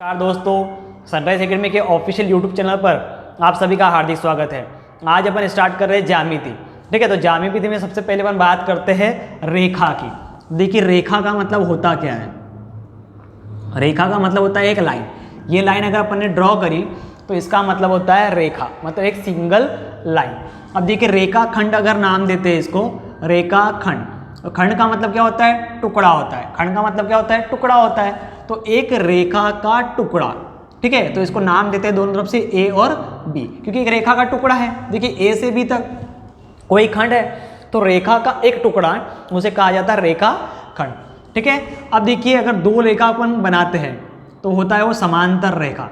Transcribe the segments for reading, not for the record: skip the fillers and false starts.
नमस्कार दोस्तों, sunrise academy के ऑफिशियल यूट्यूब चैनल पर आप सभी का हार्दिक स्वागत है। आज अपन स्टार्ट कर रहे हैं ज्यामिति। ठीक है, तो ज्यामिति में सबसे पहले अपन बात करते हैं रेखा की। देखिए रेखा का मतलब होता क्या है। रेखा का मतलब होता है एक लाइन। ये लाइन अगर अपन ने ड्रॉ करी तो इसका मतलब होता है रेखा, मतलब एक सिंगल लाइन। अब देखिए रेखा खंड अगर नाम देते हैं इसको, रेखा खंड। तो खंड का मतलब क्या होता है? टुकड़ा होता है। खंड का मतलब क्या होता है? टुकड़ा होता है। तो एक रेखा का टुकड़ा, ठीक है, तो इसको नाम देते हैं दोनों तरफ से ए और बी, क्योंकि एक रेखा का टुकड़ा है। देखिए ए से बी तक कोई खंड है, तो रेखा का एक टुकड़ा उसे कहा जाता है रेखा खंड। ठीक है, अब देखिए अगर दो रेखा अपन बनाते हैं तो होता है वो समांतर रेखा।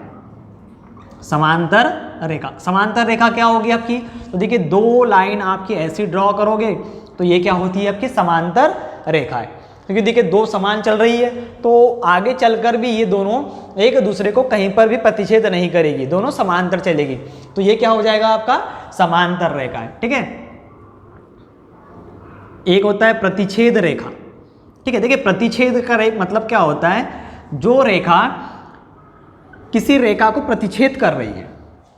समांतर रेखा, समांतर रेखा क्या होगी आपकी? तो देखिए दो लाइन आपकी ऐसी ड्रॉ करोगे तो ये क्या होती है? आपकी समांतर रेखा है। क्योंकि देखिए दो समान चल रही है तो आगे चलकर भी ये दोनों एक दूसरे को कहीं पर भी प्रतिच्छेद नहीं करेगी, दोनों समांतर चलेगी। तो ये क्या हो जाएगा? आपका समांतर रेखा है। ठीक है, एक होता है प्रतिच्छेद रेखा। ठीक है, देखिए प्रतिच्छेद का मतलब क्या होता है? जो रेखा किसी रेखा को प्रतिच्छेद कर रही है।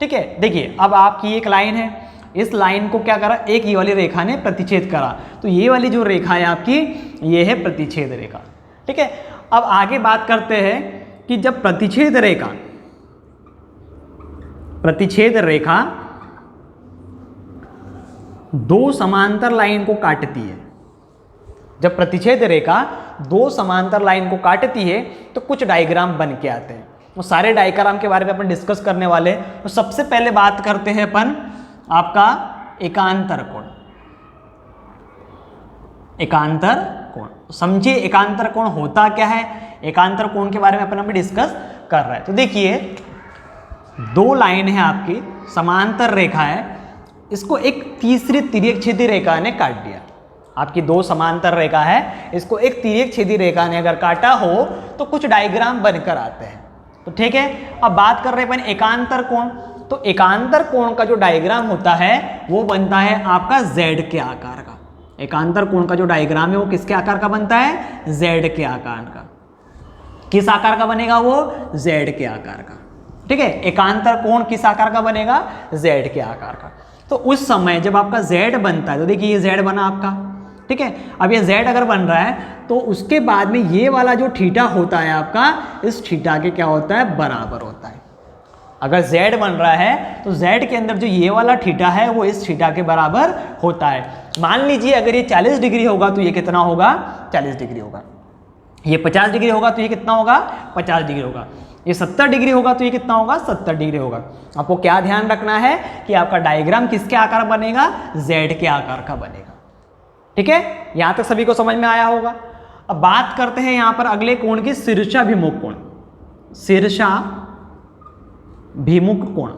ठीक है, देखिए अब आपकी एक लाइन है, इस लाइन को क्या करा? एक ये वाली रेखा ने प्रतिच्छेद करा, तो ये वाली जो रेखा है आपकी, ये है प्रतिच्छेद रेखा। ठीक है, अब आगे बात करते हैं कि जब प्रतिच्छेद रेखा दो समांतर लाइन को काटती है, जब प्रतिच्छेद रेखा दो समांतर लाइन को काटती है तो कुछ डायग्राम बन के आते हैं। वो सारे डायग्राम के बारे में अपन डिस्कस करने वाले हैं। तो सबसे पहले बात करते हैं अपन आपका एकांतर कोण। एकांतर कोण समझिए, एकांतर कोण होता क्या है? एकांतर कोण के बारे में अपन अभी डिस्कस कर रहे हैं। तो देखिए दो लाइन है आपकी, समांतर रेखा है, इसको एक तीसरी तिर्यक छेदी रेखा ने काट दिया। आपकी दो समांतर रेखा है, इसको एक तिर्यक छेदी रेखा ने अगर काटा हो तो कुछ डायग्राम बनकर आते हैं। तो ठीक है, अब बात कर रहे हैं अपन एकांतर कोण। तो एकांतर कोण का जो डायग्राम होता है वो बनता है आपका Z के आकार का। एकांतर कोण का जो डायग्राम है वो किसके आकार का बनता है? Z के आकार का। किस आकार का बनेगा वो? Z के आकार का। ठीक है, एकांतर कोण किस आकार का बनेगा? Z के आकार का। तो उस समय जब आपका Z बनता है, तो देखिए ये Z बना आपका। ठीक है, अब ये Z अगर बन रहा है तो उसके बाद में ये वाला जो थीटा होता है आपका, इस थीटा के क्या होता है? बराबर होता है। अगर Z बन रहा है तो Z के अंदर जो ये वाला थीटा है वो इस थीटा के बराबर होता है। मान लीजिए अगर ये 40 डिग्री होगा तो ये कितना होगा? 40 डिग्री होगा। ये 50 डिग्री होगा तो ये कितना होगा? 50 डिग्री होगा। ये 70 डिग्री होगा तो ये कितना होगा? 70 डिग्री होगा। आपको क्या ध्यान रखना है कि आपका डायग्राम किसके आकार बनेगा? Z के आकार का बनेगा। ठीक है, यहां तक सभी को समझ में आया होगा। अब बात करते हैं यहां पर अगले कोण की, शीर्षाभिमुख कोण। शीर्षाभिमुख कोण।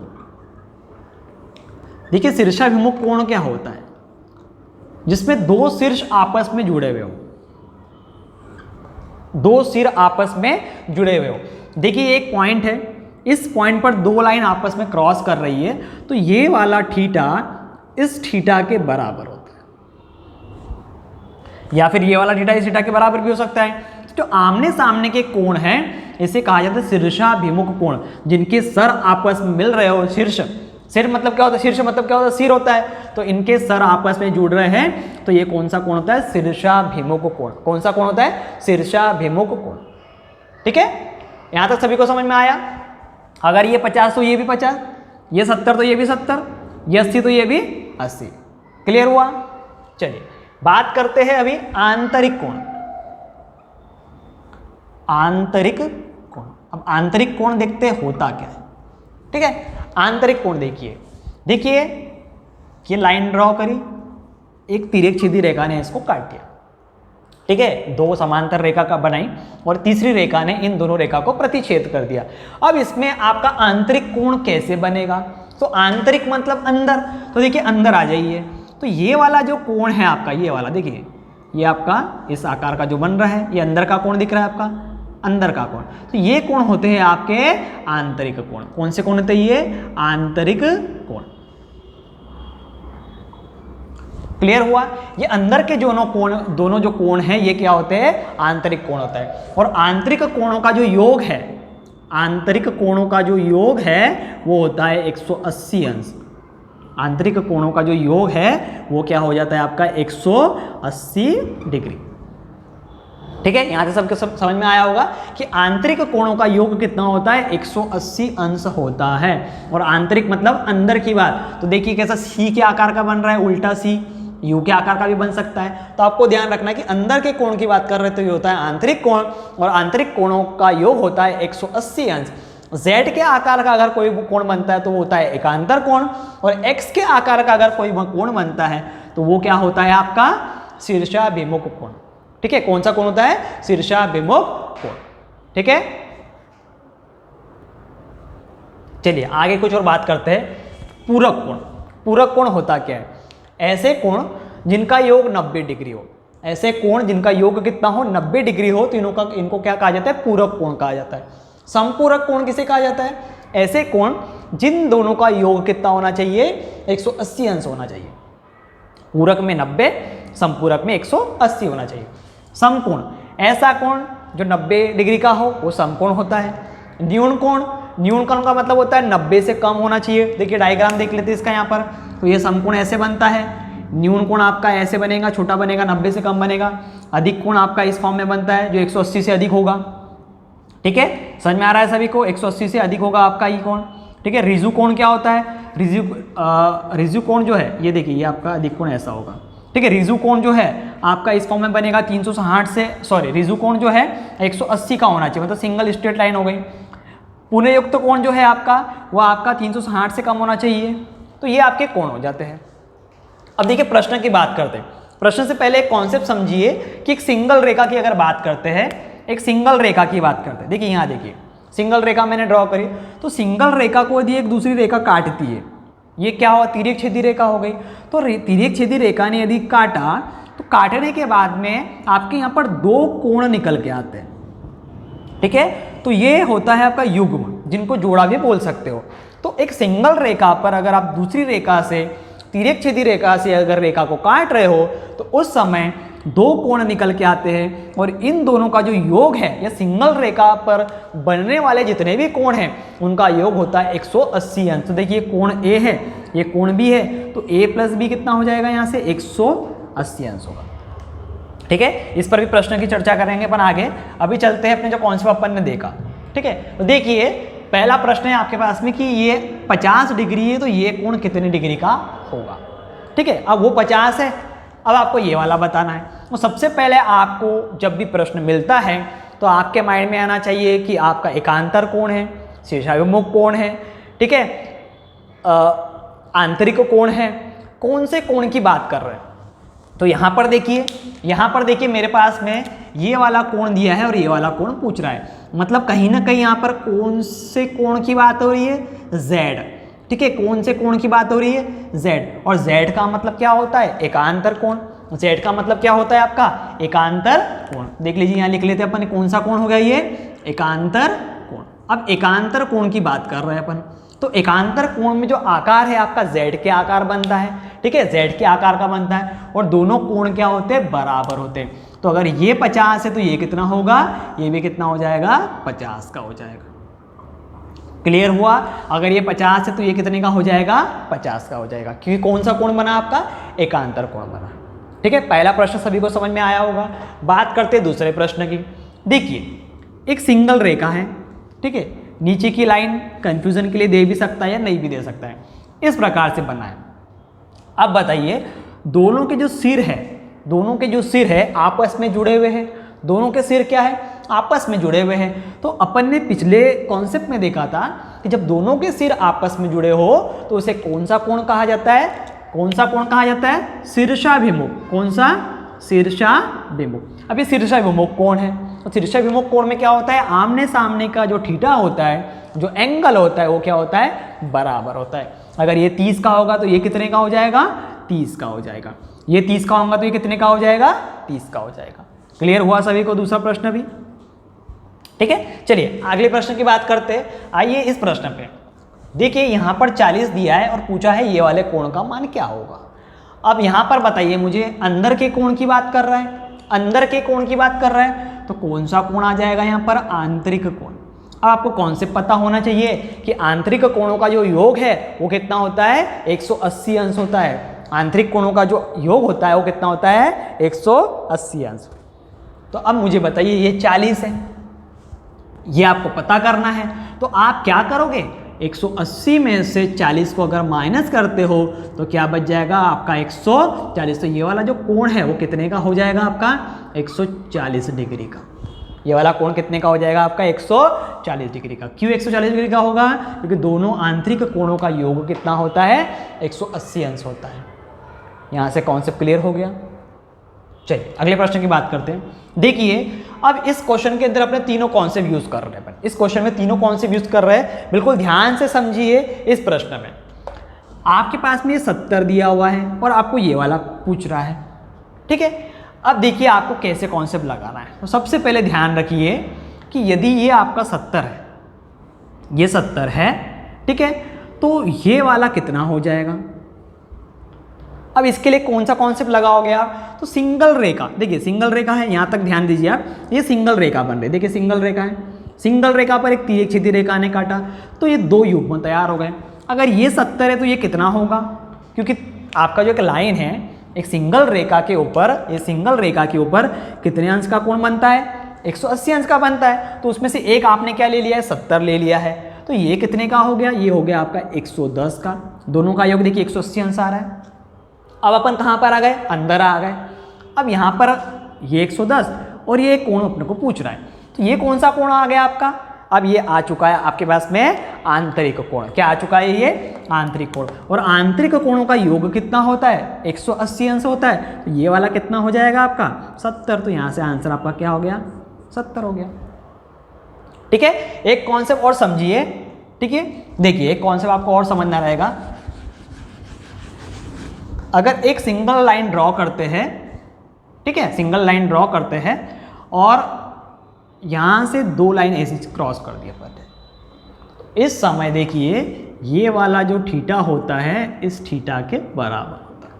देखिए शीर्षाभिमुख कोण क्या होता है? जिसमें दो शीर्ष आपस में जुड़े हुए हो, दो सिर आपस में जुड़े हुए हो। देखिए एक पॉइंट है, इस पॉइंट पर दो लाइन आपस में क्रॉस कर रही है, तो ये वाला थीटा इस थीटा के बराबर होता है, या फिर ये वाला थीटा इस थीटा के बराबर भी हो सकता है। जो आमने सामने के कोण हैं इसे कहा जाता है शीर्षाभिमुख कोण, जिनके सर आपस में मिल रहे हो। शीर्ष, सिर मतलब क्या होता है? शीर्ष मतलब क्या होता है? सिर होता है। तो इनके सर आपस में जुड़ रहे हैं तो ये कौन सा कोण होता है? शीर्षाभिमुख कोण। कौन सा कोण होता है? शीर्षाभिमुख कोण। ठीक है, यहां तक सभी को समझ में आया? अगर ये 50 तो ये भी 50, ये 70 तो ये भी 70, ये 80 तो ये भी 80। क्लियर हुआ? चलिए बात करते हैं अभी आंतरिक कोण। आंतरिक कोण, अब आंतरिक कोण देखते हैं होता क्या है। ठीक है, आंतरिक कोण देखिए, देखिए ये लाइन ड्रॉ करी, एक तिर्यक छेदी रेखा ने इसको काट दिया। ठीक है, दो समांतर रेखा का बनाई और तीसरी रेखा ने इन दोनों रेखा को प्रतिच्छेद कर दिया। अब इसमें आपका आंतरिक कोण कैसे बनेगा? तो आंतरिक मतलब अंदर। तो देखिए अंदर आ जाइए, तो ये वाला जो कोण है आपका, ये वाला देखिए, ये आपका इस आकार का जो बन रहा है, ये अंदर का कोण दिख रहा है आपका, अंदर का कोण। तो ये कोण होते हैं आपके आंतरिक कोण। कौन से कोण होते हैं ये? आंतरिक कोण। क्लियर हुआ? ये अंदर के दोनों जो कोण हैं ये क्या होते हैं? आंतरिक कोण होता है। और आंतरिक कोणों का जो योग है आंतरिक कोणों का जो योग है वो होता है 180 अंश। आंतरिक कोणों का जो योग है वो क्या हो जाता है आपका 180 डिग्री। ठीक है, यहां से सबके सब समझ में आया होगा कि आंतरिक कोणों का योग कितना होता है 180 अंश होता है। और आंतरिक मतलब अंदर की बात। तो देखिए कैसा सी के आकार का बन रहा है, उल्टा सी यू के आकार का भी बन सकता है। तो आपको ध्यान रखना है कि अंदर के कोण की बात कर रहे तो ये होता है आंतरिक कोण, और आंतरिक कोणों का योग होता है 180 अंश। Z के आकार का अगर कोई कोण बनता है तो वो होता है एकांतर कोण, और X के आकार का अगर कोई कोण बनता है तो वो क्या होता है आपका शीर्षाभिमुख कोण। ठीक है, कौन सा कोण होता है शीर्षाभिमुख कोण। ठीक है, चलिए आगे कुछ और बात करते हैं। पूरक कोण। पूरक कोण होता क्या है? ऐसे कोण जिनका योग 90 डिग्री हो। ऐसे कोण जिनका योग कितना हो 90 डिग्री हो तो इनको क्या कहा जाता है पूरक कोण कहा जाता है। समपूरक कोण किसे कहा जाता है? ऐसे कोण जिन दोनों का योग कितना होना चाहिए 180 अंश होना चाहिए। पूरक में 90, समपूरक में 180 होना चाहिए। समकोण, ऐसा कोण जो 90 डिग्री का हो वो समकोण होता है। न्यून कोण, न्यून कोण का मतलब होता है 90 से कम होना चाहिए। देखिए डायग्राम देख लेते हैं इसका यहाँ पर। तो ये समकोण ऐसे बनता है, न्यून कोण आपका ऐसे बनेगा, छोटा बनेगा, 90 से कम बनेगा। अधिक कोण आपका इस फॉर्म में बनता है जो 180 से अधिक होगा। ठीक है, समझ में आ रहा है सभी को? 180 से अधिक होगा आपका ये कोण। ठीक है, रिजु कोण क्या होता है? रिजु कोण जो है ये देखिए, ये आपका अधिक कोण ऐसा होगा। ठीक है, रिजु कोण जो है आपका इस फॉर्म में बनेगा 360 से, सॉरी रिजु कोण जो है 180 का होना चाहिए, मतलब सिंगल स्ट्रेट लाइन हो गई। पुनः युक्त कोण जो है आपका वो आपका 360 से कम होना चाहिए। तो ये आपके कोण हो जाते हैं। अब देखिए प्रश्न की बात करते हैं। प्रश्न से पहले एक कॉन्सेप्ट समझिए कि एक सिंगल रेखा की अगर बात करते हैं, एक सिंगल रेखा की बात करते हैं। देखिए यहाँ देखिए सिंगल रेखा मैंने ड्रॉ करी। तो सिंगल रेखा को यदि एक दूसरी रेखा काटती है, ये क्या हुआ तिर्यक छेदी रेखा हो गई। तो तिर्यक छेदी रेखा ने यदि काटा तो काटने के बाद में आपके यहाँ पर दो कोण निकल के आते हैं। ठीक है, तो ये होता है आपका युग्म, जिनको जोड़ा भी बोल सकते हो। तो एक सिंगल रेखा पर अगर आप दूसरी रेखा से तिर्यक छेदी रेखा से अगर रेखा को काट रहे हो तो उस समय दो कोण निकल के आते हैं, और इन दोनों का जो योग है या सिंगल रेखा पर बनने वाले जितने भी कोण हैं उनका योग होता है 180 अंश। तो देखिए कोण ए है, ये कोण बी है, तो ए प्लस बी कितना हो जाएगा यहाँ से 180 अंश होगा। ठीक है, इस पर भी प्रश्न की चर्चा करेंगे अपन आगे। अभी चलते हैं अपने जो कॉन्सेप्ट अपन ने देखा। ठीक है, तो देखिए पहला प्रश्न है आपके पास में कि ये 50 डिग्री है तो ये कोण कितने डिग्री का होगा। ठीक है, अब वो 50 है, अब आपको ये वाला बताना है। तो सबसे पहले आपको जब भी प्रश्न मिलता है तो आपके माइंड में आना चाहिए कि आपका एकांतर कोण है, शीर्षाभिमुख कोण है, ठीक है, आंतरिक कोण है, कौन से कोण की बात कर रहे हैं। तो यहाँ पर देखिए मेरे पास में ये वाला कोण दिया है और ये वाला कोण पूछ रहा है, मतलब कहीं ना कहीं यहाँ पर कौन से कोण की बात हो रही है, Z। ठीक है, कौन से कोण की बात हो रही है, Z। और Z का मतलब क्या होता है, एकांतर कोण। Z का मतलब क्या होता है आपका, एकांतर कोण। देख लीजिए यहाँ लिख लेते हैं अपन, कौन सा कोण हो गया ये, एकांतर कोण। अब एकांतर कोण की बात कर रहे हैं अपन, तो एकांतर कोण में जो आकार है आपका Z के आकार बनता है। ठीक है, Z के आकार का बनता है, और दोनों कोण क्या होते हैं, बराबर होते हैं। तो अगर ये 50 है तो ये कितना होगा, ये भी कितना हो जाएगा, 50 का हो जाएगा। क्लियर हुआ? अगर ये 50 है तो ये कितने का हो जाएगा, 50 का हो जाएगा, क्योंकि कौन सा कोण बना आपका, एकांतर कोण बना। ठीक है, पहला प्रश्न सभी को समझ में आया होगा। बात करते हैं दूसरे प्रश्न की। देखिए एक सिंगल रेखा है, ठीक है, नीचे की लाइन कंफ्यूजन के लिए दे भी सकता है या नहीं भी दे सकता है, इस प्रकार से बना है। अब बताइए दोनों के जो सिर है आपस में जुड़े हुए हैं। दोनों के सिर क्या है, आपस में जुड़े हुए हैं। तो अपन ने पिछले कॉन्सेप्ट में देखा था कि जब दोनों के सिर आपस में जुड़े हो तो उसे कौन सा कोण कहा जाता है, कौन सा कोण कहा जाता है, शीर्षाभिमुख। कौन सा, शीर्षाभिमुख। अब ये शीर्षाभिमुख कोण है, तो शीर्षाभिमुख कोण में क्या होता है, आमने सामने का जो थीटा होता है, जो एंगल होता है वो क्या होता है, बराबर होता है। अगर ये 30 का होगा तो ये कितने का हो जाएगा, 30 का हो जाएगा। ये 30 का होगा तो ये कितने का हो जाएगा, 30 का हो जाएगा। क्लियर हुआ सभी को? दूसरा प्रश्न भी ठीक है। चलिए अगले प्रश्न की बात करते हैं। आइए इस प्रश्न पे देखिए, यहाँ पर 40 दिया है और पूछा है ये वाले कोण का मान क्या होगा। अब यहाँ पर बताइए मुझे, अंदर के कोण की बात कर रहा है, अंदर के कोण की बात कर रहा है, तो कौन सा कोण आ जाएगा यहाँ पर, आंतरिक कोण। अब आपको कॉन्सेप्ट पता होना चाहिए कि आंतरिक कोणों का जो योग है वो कितना होता है, 180 अंश होता है। आंतरिक कोणों का जो योग होता है वो कितना होता है, 180 अंश। तो अब मुझे बताइए ये 40 है, ये आपको पता करना है। तो आप क्या करोगे, 180 में से 40 को अगर माइनस करते हो तो क्या बच जाएगा आपका 140। तो ये वाला जो कोण है वो कितने का हो जाएगा आपका, 140 डिग्री का। ये वाला कोण कितने का हो जाएगा आपका, 140 डिग्री का। क्यों 140 डिग्री का होगा, क्योंकि दोनों आंतरिक कोणों का योग कितना होता है, 180 अंश होता है। यहाँ से कॉन्सेप्ट क्लियर हो गया। चलिए अगले प्रश्न की बात करते हैं। देखिए अब इस क्वेश्चन के अंदर अपने तीनों कॉन्सेप्ट यूज कर रहे हैं। इस क्वेश्चन में तीनों कॉन्सेप्ट यूज कर रहे हैं, बिल्कुल ध्यान से समझिए। इस प्रश्न में आपके पास में ये 70 दिया हुआ है और आपको ये वाला पूछ रहा है, ठीक है। अब देखिए आपको कैसे कॉन्सेप्ट लगाना है। तो सबसे पहले ध्यान रखिए कि यदि ये आपका 70 है, ये 70 है, ठीक है, तो ये वाला कितना हो जाएगा। अब इसके लिए कौन सा कॉन्सेप्ट लगाओगे आप, तो सिंगल रेखा। देखिए सिंगल रेखा है, यहाँ तक ध्यान दीजिए आप, ये सिंगल रेखा बन रही है। देखिए सिंगल रेखा है, सिंगल रेखा पर एक तिर्यक छेदी रेखा ने काटा तो ये दो युग्म तैयार हो गए। अगर ये 70 है तो ये कितना होगा, क्योंकि आपका जो एक लाइन है एक सिंगल रेखा के ऊपर, ये सिंगल रेखा के ऊपर कितने अंश का कोण बनता है, 180 अंश का बनता है। तो उसमें से एक आपने क्या ले लिया है, 70 ले लिया है। तो ये कितने का हो गया, ये हो गया आपका 110 का। दोनों का योग देखिए 180 अंश आ रहा है। अब अपन कहाँ पर आ गए, अंदर आ गए। अब यहाँ पर ये 110 और ये कोण अपने को पूछ रहा है, तो ये कौन सा कोण आ गया आपका, अब ये आ चुका है आपके पास में आंतरिक कोण। क्या आ चुका है, ये आंतरिक कोण। और आंतरिक कोणों का योग कितना होता है, 180 अंश होता है। तो ये वाला कितना हो जाएगा आपका 70। तो यहाँ से आंसर आपका क्या हो गया, 70 हो गया। ठीक है, एक कॉन्सेप्ट और समझिए, ठीक है। देखिए एक कॉन्सेप्ट आपको और समझना रहेगा। अगर एक सिंगल लाइन ड्रॉ करते हैं, ठीक है, सिंगल लाइन ड्रॉ करते हैं और यहां से दो लाइन ऐसे क्रॉस कर दिया पहले, इस समय देखिए ये वाला जो थीटा होता है इस थीटा के बराबर होता है,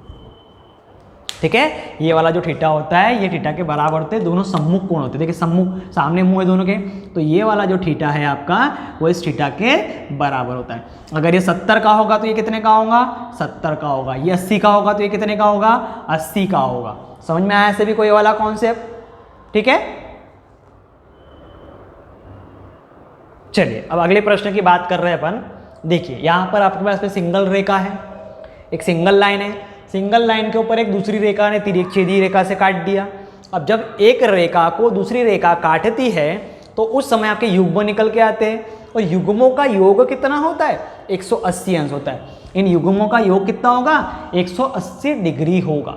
ठीक है। ये वाला जो थीटा होता है ये थीटा के बराबर होते हैं, दोनों सम्मुख कोण होते हैं। देखिए सम्मुख, सामने मुंह है दोनों के, तो ये वाला जो थीटा है आपका वो इस थीटा के बराबर होता है। अगर ये 70 का होगा तो ये कितने का होगा, 70 का होगा। ये 80 का होगा तो ये कितने का होगा, 80 का होगा। समझ में आया सभी को ये वाला कॉन्सेप्ट, ठीक है। चलिए अब अगले प्रश्न की बात कर रहे हैं अपन। देखिए यहाँ पर आपके पास में सिंगल रेखा है, एक सिंगल लाइन है। सिंगल लाइन के ऊपर एक दूसरी रेखा ने तिर्यक छेदी रेखा से काट दिया। अब जब एक रेखा को दूसरी रेखा काटती है तो उस समय आपके युग्म निकल के आते हैं, और युग्मों का योग कितना होता है, 180 अंश होता है। इन युग्मों का योग कितना होगा, 180 डिग्री होगा।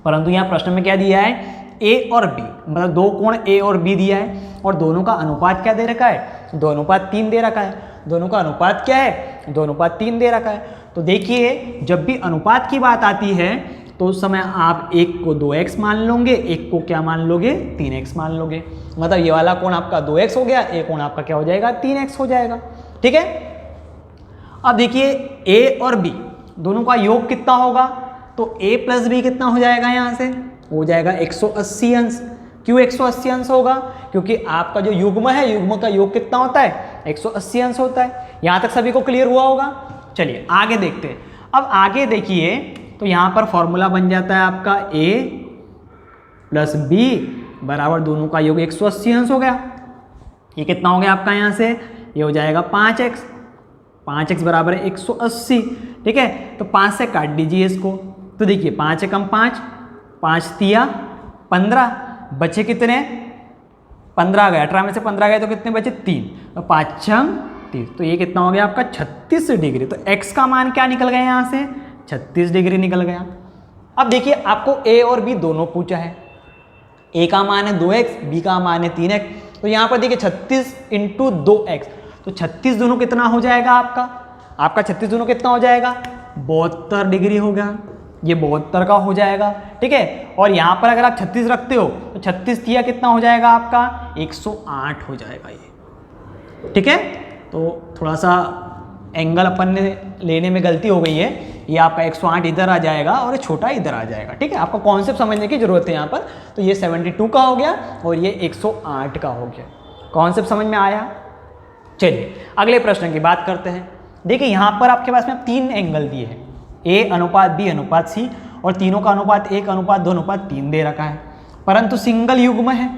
परंतु यहाँ प्रश्न में क्या दिया है, ए और बी, मतलब दो कोण ए और बी दिया है, और दोनों का अनुपात क्या दे रखा है, 2:3 दे रखा है। दोनों का अनुपात क्या है, 2:3 दे रखा है। तो देखिए जब भी अनुपात की बात आती है तो उस समय आप एक को 2x मान लोगे, एक को क्या मान लोगे, 3x मान लोगे। मतलब ये वाला कोण आपका 2x हो गया, एक कोण आपका क्या हो जाएगा, 3x हो जाएगा, ठीक है। अब देखिए a और b दोनों का योग कितना होगा, तो a प्लस b कितना हो जाएगा, यहाँ से हो जाएगा 180 अंश। क्यों 180 अंश होगा, क्योंकि आपका जो युग्म है, युग्म का योग कितना होता है, 180 अंश होता है। यहाँ तक सभी को क्लियर हुआ होगा। चलिए आगे देखते हैं। अब आगे देखिए तो यहाँ पर फॉर्मूला बन जाता है आपका a प्लस b बराबर दोनों का योग 180 अंश हो गया। ये कितना हो गया आपका, यहाँ से ये हो जाएगा 5x, 5x बराबर है 180, ठीक है। तो 5 से काट दीजिए इसको, तो देखिए 5 से कम 5, 5 तिया 15, बचे कितने, 15 गए, 18 में से 15 गए तो कितने बचे, 3, तो 5 छंग 30, तो ये कितना हो गया आपका 36 डिग्री। तो x का मान क्या निकल गया यहाँ से, 36 डिग्री निकल गया। अब देखिए आपको a और b दोनों पूछा है, a का मान है 2x, b का मान है 3x। तो यहाँ पर देखिए 36 × 2x, तो 36 दोनों कितना हो जाएगा आपका 36 दोनों कितना हो जाएगा, 72 डिग्री हो गया। ये 72 का हो जाएगा, ठीक है। और यहाँ पर अगर आप 36 रखते हो तो 36 तिया कितना हो जाएगा आपका, 108 हो जाएगा ये, ठीक है। तो थोड़ा सा एंगल अपन ने लेने में गलती हो गई है, ये आपका 108 इधर आ जाएगा और ये छोटा इधर आ जाएगा, ठीक है। आपको कॉन्सेप्ट समझने की जरूरत है यहाँ पर। तो ये 72 का हो गया और ये 108 का हो गया। कॉन्सेप्ट समझ में आया, चलिए अगले प्रश्न की बात करते हैं। देखिए यहाँ पर आपके पास में 3 एंगल दिए हैं, ए अनुपात बी अनुपात सी, और तीनों का अनुपात 1 अनुपात 2 अनुपात 3 दे रखा है, परंतु सिंगल युग्म है,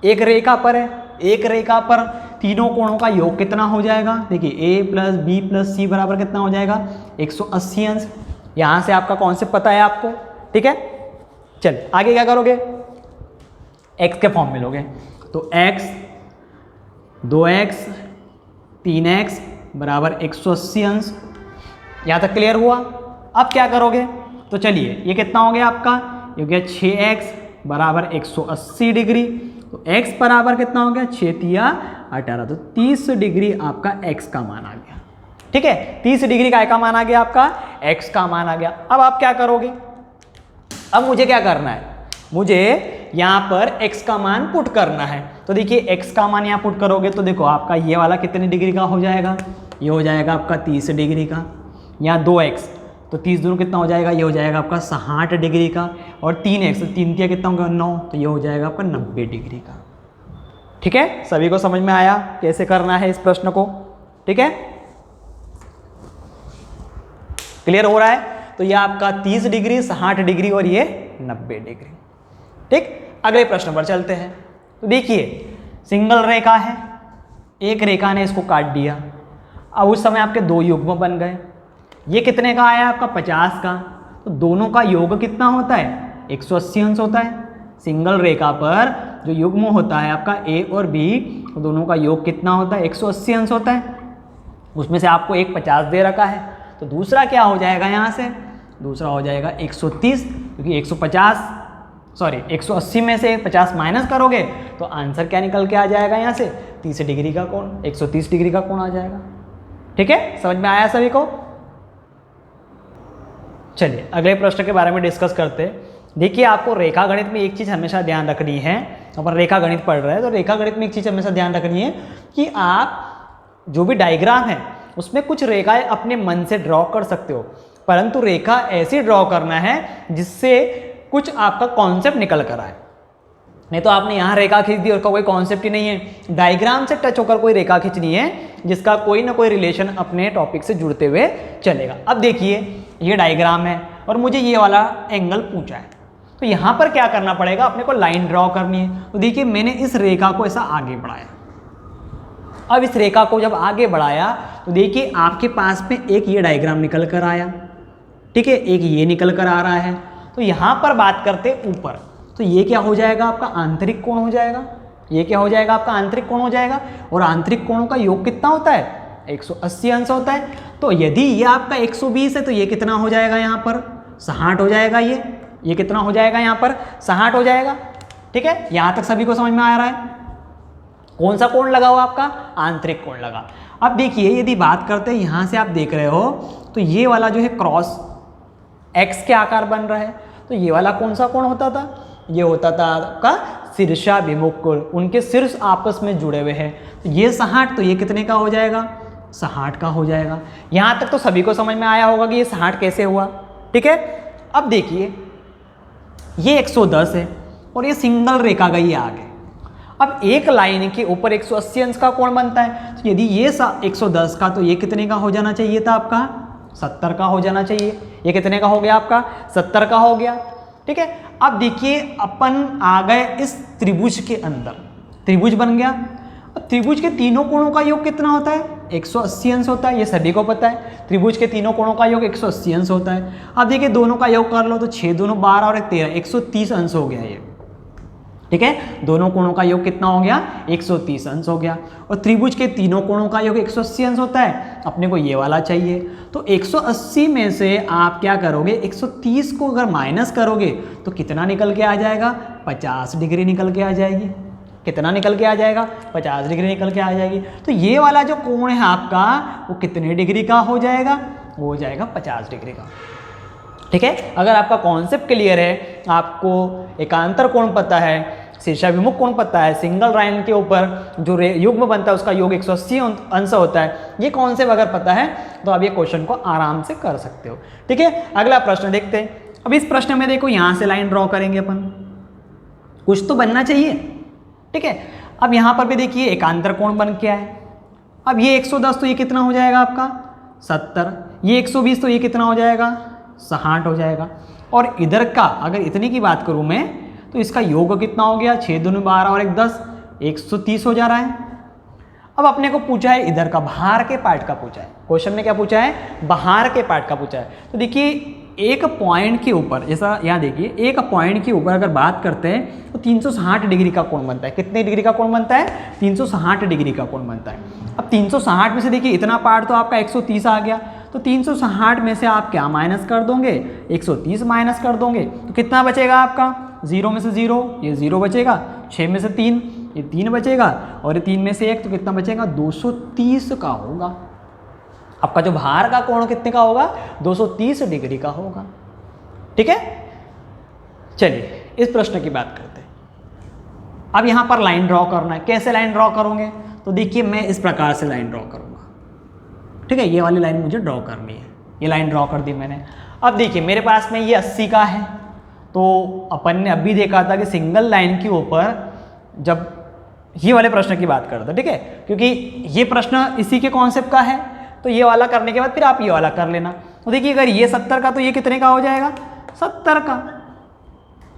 एक रेखा पर है। एक रेखा पर तीनों कोणों का योग कितना हो जाएगा? देखिए ए प्लस बी प्लस सी बराबर कितना हो जाएगा? 180 अंश। यहाँ से आपका कॉन्सेप्ट पता है आपको, ठीक है। चल आगे क्या करोगे? x के फॉर्म में लोगे, तो x 2x 3x बराबर 180 अंश। यहाँ तक क्लियर हुआ? अब क्या करोगे? तो चलिए ये कितना हो गया आपका? ये हो गया 6x बराबर 180 डिग्री। तो x बराबर कितना हो गया? 6 तिया 18, तो 30 डिग्री आपका x का मान आ गया, ठीक है। 30 डिग्री का मान आ गया आपका, x का मान आ गया। अब आप क्या करोगे? अब मुझे क्या करना है? मुझे यहाँ पर x का मान पुट करना है। तो देखिए x का मान यहाँ पुट करोगे तो देखो आपका ये वाला कितने डिग्री का हो जाएगा? ये हो जाएगा आपका 30 डिग्री का। यहाँ 2x, तो 30 दूर कितना हो जाएगा? ये हो जाएगा आपका 60 डिग्री का। और 3x, तो 3 तिया कितना होगा? 9, तो ये हो जाएगा आपका 90 डिग्री का, ठीक है। सभी को समझ में आया कैसे करना है इस प्रश्न को? ठीक है, क्लियर हो रहा है? तो ये आपका 30 डिग्री, 60 डिग्री और ये 90 डिग्री, ठीक। अगले प्रश्न पर चलते हैं। तो देखिए सिंगल रेखा है, एक रेखा ने इसको काट दिया। अब उस समय आपके 2 युग्म बन गए। ये कितने का आया आपका? 50 का। तो दोनों का योग कितना होता है? 180 अंश होता है। सिंगल रेखा पर जो युग्म होता है आपका a और b, तो दोनों का योग कितना होता है? 180 अंश होता है। उसमें से आपको एक 50 दे रखा है, तो दूसरा क्या हो जाएगा? यहाँ से दूसरा हो जाएगा 130, क्योंकि 180 में से 50 माइनस करोगे तो आंसर क्या निकल के आ जाएगा? यहाँ से 30 डिग्री का कोण, 130 डिग्री का कोण आ जाएगा, ठीक है। समझ में आया सभी को? चलिए अगले प्रश्न के बारे में डिस्कस करते हैं। देखिए आपको रेखा गणित में एक चीज़ हमेशा ध्यान रखनी है, अपन रेखा गणित पढ़ रहे हैं तो रेखा गणित में एक चीज़ हमेशा ध्यान रखनी है कि आप जो भी डायग्राम है उसमें कुछ रेखाएं अपने मन से ड्रॉ कर सकते हो, परंतु रेखा ऐसी ड्रॉ करना है जिससे कुछ आपका कॉन्सेप्ट निकल कर आए। नहीं तो आपने यहाँ रेखा खींच दी और उसका कोई कॉन्सेप्ट ही नहीं है। डायग्राम से टच होकर कोई रेखा खींचनी है जिसका कोई ना कोई रिलेशन अपने टॉपिक से जुड़ते हुए चलेगा। अब देखिए ये डायग्राम है और मुझे ये वाला एंगल पूछा है, तो यहाँ पर क्या करना पड़ेगा? अपने को लाइन ड्रॉ करनी है। तो देखिए मैंने इस रेखा को ऐसा आगे बढ़ाया। अब इस रेखा को जब आगे बढ़ाया तो देखिए आपके पास में एक ये डायग्राम निकल कर आया, ठीक है, एक ये निकल कर आ रहा है। तो यहाँ पर बात करते ऊपर, तो ये क्या हो जाएगा? आपका आंतरिक कोण हो जाएगा। ये क्या हो जाएगा? आपका आंतरिक कोण हो जाएगा। और आंतरिक कोणों का योग कितना होता है? 180 अंश होता है। तो यदि ये आपका 120 है तो ये कितना हो जाएगा? यहाँ पर 60 हो जाएगा। ये कितना हो जाएगा? यहाँ पर 60 हो जाएगा, ठीक है। यहाँ तक सभी को समझ में आ रहा है? कौन सा कोण लगा हुआ? आपका आंतरिक कोण लगा। अब देखिए यदि बात करते हैं, यहाँ से आप देख रहे हो तो ये वाला जो है क्रॉस एक्स के आकार बन रहा है, तो ये वाला कौन सा कोण होता था? ये होता था आपका शीर्षाभिमुख कोण। उनके शीर्ष आपस में जुड़े हुए हैं, तो ये 60, तो ये कितने का हो जाएगा? 60 का हो जाएगा। यहाँ तक तो सभी को समझ में आया होगा कि ये 60 कैसे हुआ, ठीक है। अब देखिए ये 110 है और ये सिंगल रेखा गई आगे। अब एक लाइन के ऊपर 180 अंश का कोण बनता है, तो यदि ये 110 का, तो ये कितने का हो जाना चाहिए था? आपका 70 का हो जाना चाहिए। ये कितने का हो गया? आपका 70 का हो गया, ठीक है। अब देखिए अपन आ गए इस त्रिभुज के अंदर, त्रिभुज बन गया। अब त्रिभुज के तीनों कोणों का योग कितना होता है? 180 अंश होता है, ये सभी को पता है। त्रिभुज के तीनों कोणों का योग 180 अंश होता है। अब देखिए दोनों का योग कर लो तो 6 दूनी 12 और 13, 130 अंश हो गया ये, ठीक है। दोनों कोणों का योग कितना हो गया? 130 अंश हो गया। और त्रिभुज के तीनों कोणों का योग 180 अंश होता है। अपने को ये वाला चाहिए, तो 180 में से आप क्या करोगे? 130 को अगर माइनस करोगे तो कितना निकल के आ जाएगा? 50 डिग्री निकल के आ जाएगी। कितना निकल के आ जाएगा? 50 डिग्री निकल के आ जाएगी। तो ये वाला जो कोण है आपका वो कितने डिग्री का हो जाएगा? वो हो जाएगा 50 डिग्री का, ठीक है। अगर आपका कॉन्सेप्ट क्लियर है, आपको एकांतर कोण पता है, शीर्षाभिमुख कोण पता है, सिंगल लाइन के ऊपर जो युग्म बनता है उसका योग 180 अंश होता है, ये कॉन्सेप्ट अगर पता है तो आप ये क्वेश्चन को आराम से कर सकते हो, ठीक है। अगला प्रश्न देखते हैं। अब इस प्रश्न में देखो यहाँ से लाइन ड्रॉ करेंगे अपन, कुछ तो बनना चाहिए, ठीक है। अब यहाँ पर भी देखिए एकांतर कोण बन के आए, अब ये 110 तो ये कितना हो जाएगा आपका 70, ये 120 तो ये कितना हो जाएगा 60 हो जाएगा। और इधर का अगर इतने की बात करूँ मैं तो इसका योग कितना हो गया 6 दूनी 12 और 1 10, 130 हो जा रहा है। अब अपने को पूछा है इधर का बाहर के पार्ट का पूछा है, क्वेश्चन में क्या पूछा है बाहर के पार्ट का पूछा है। तो देखिए एक पॉइंट के ऊपर, जैसा यहाँ देखिए एक पॉइंट के ऊपर अगर बात करते हैं तो 360 डिग्री का कोण बनता है। कितने डिग्री का कोण बनता है 360 डिग्री का कोण बनता है। अब 360 में से देखिए इतना पार्ट तो आपका 130 आ गया, तो 360 में से आप क्या माइनस कर दोगे 130 माइनस कर दोगे, तो कितना बचेगा आपका 0 में से 0 ये 0 बचेगा, 6 में से 3 ये 3 बचेगा और ये 3 में से 1 तो कितना बचेगा 230 का होगा। आपका जो बाहर का कोण कितने का होगा 230 डिग्री का होगा। ठीक है, चलिए इस प्रश्न की बात करते हैं। अब यहां पर लाइन ड्रॉ करना है, कैसे लाइन ड्रॉ करोगे तो देखिए मैं इस प्रकार से लाइन ड्रॉ करूंगा। ठीक है, ये वाली लाइन मुझे ड्रॉ करनी है, ये लाइन ड्रॉ कर दी मैंने। अब देखिए मेरे पास में ये 80 का है, तो अपन ने अभी देखा था कि सिंगल लाइन के ऊपर जब ये वाले प्रश्न की बात करते, ठीक है, क्योंकि ये प्रश्न इसी के कॉन्सेप्ट का है, तो ये वाला करने के बाद फिर आप ये वाला कर लेना। तो देखिए अगर ये 70 का तो ये कितने का हो जाएगा 70 का,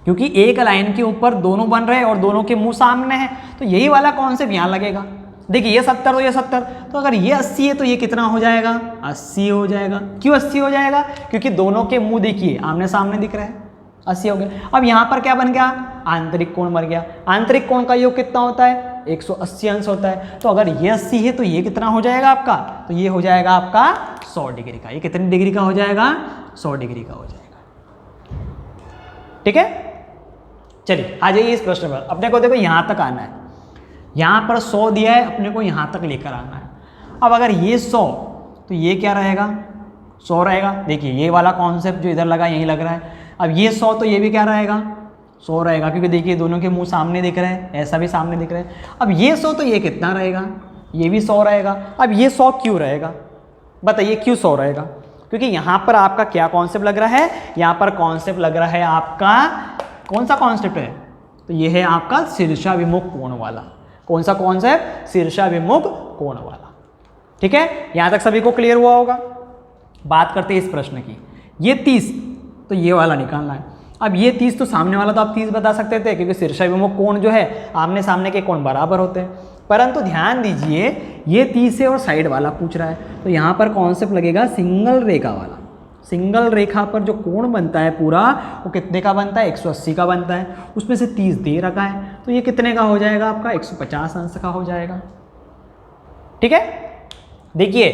क्योंकि एक लाइन के ऊपर दोनों बन रहे हैं और दोनों के मुंह सामने हैं, तो यही वाला कॉन्सेप्ट यहाँ लगेगा। देखिए ये 70 तो ये 70, तो अगर ये 80 है तो ये कितना हो जाएगा 80 हो जाएगा। क्यों 80 हो जाएगा, क्योंकि दोनों के मुंह देखिए आमने सामने दिख रहे हैं, 80 हो गया। अब यहाँ पर क्या बन गया आंतरिक कोण बन गया। आंतरिक कोण का योग कितना होता है 180 अंश होता है, तो अगर ये 80 है तो ये कितना हो जाएगा आपका, तो ये हो जाएगा आपका 100 डिग्री का। ये कितनी डिग्री का हो जाएगा 100 डिग्री का हो जाएगा। ठीक है, चलिए आ जाइए इस प्रश्न पर। अपने को देखो यहाँ तक आना है, यहाँ पर 100 दिया है, अपने को यहाँ तक लेकर आना है। अब अगर ये 100 तो ये क्या रहेगा 100 रहेगा। देखिए ये वाला कॉन्सेप्ट जो इधर लगा यही लग रहा है। अब ये 100 तो ये भी क्या रहेगा 100 रहेगा, क्योंकि देखिए दोनों के मुंह सामने दिख रहे हैं, ऐसा भी सामने दिख रहे हैं। अब ये 100 तो ये कितना रहेगा, ये भी 100 रहेगा। अब ये 100 क्यों रहेगा, बताइए क्यों 100 रहेगा, क्योंकि यहाँ पर आपका क्या कॉन्सेप्ट लग रहा है, यहाँ पर कॉन्सेप्ट लग रहा है आपका, कौन सा कॉन्सेप्ट है, तो ये है आपका शीर्षाभिमुख कोण वाला। कौन सा कॉन्सेप्ट, शीर्षाभिमुख कोण वाला। ठीक है, यहाँ तक सभी को क्लियर हुआ होगा। बात करते हैं इस प्रश्न की। ये 30 तो ये वाला निकालना है। अब ये 30 तो सामने वाला तो आप 30 बता सकते थे, क्योंकि शीर्षाभिमुख कोण जो है आमने सामने के कोण बराबर होते हैं, परंतु ध्यान दीजिए ये 30 है और साइड वाला पूछ रहा है, तो यहाँ पर कॉन्सेप्ट लगेगा सिंगल रेखा वाला। सिंगल रेखा पर जो कोण बनता है पूरा वो कितने का बनता है 180 का बनता है, उसमें से 30 दे रखा है, तो ये कितने का हो जाएगा आपका 150 अंश का हो जाएगा। ठीक है, देखिए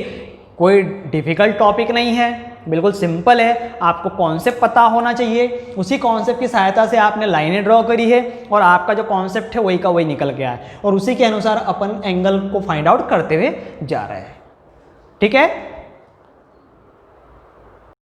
कोई डिफिकल्ट टॉपिक नहीं है, बिल्कुल सिंपल है। आपको कॉन्सेप्ट पता होना चाहिए, उसी कॉन्सेप्ट की सहायता से आपने लाइनें ड्रॉ करी है और आपका जो कॉन्सेप्ट है वही का वही निकल गया है, और उसी के अनुसार अपन एंगल को फाइंड आउट करते हुए जा रहे हैं। ठीक है,